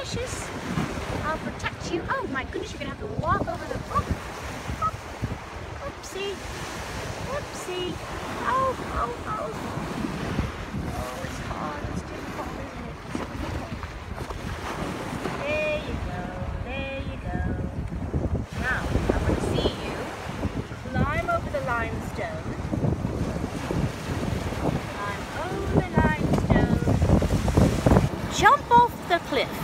precious. I'll protect you. Oh my goodness, you're going to have to walk over the... Oopsie. Oopsie. Oh, oh, oh. Oh, it's hard. It's difficult, isn't it? It's difficult. There you go. There you go. Now, I want to see you climb over the limestone. Climb over the limestone. Jump off the cliff.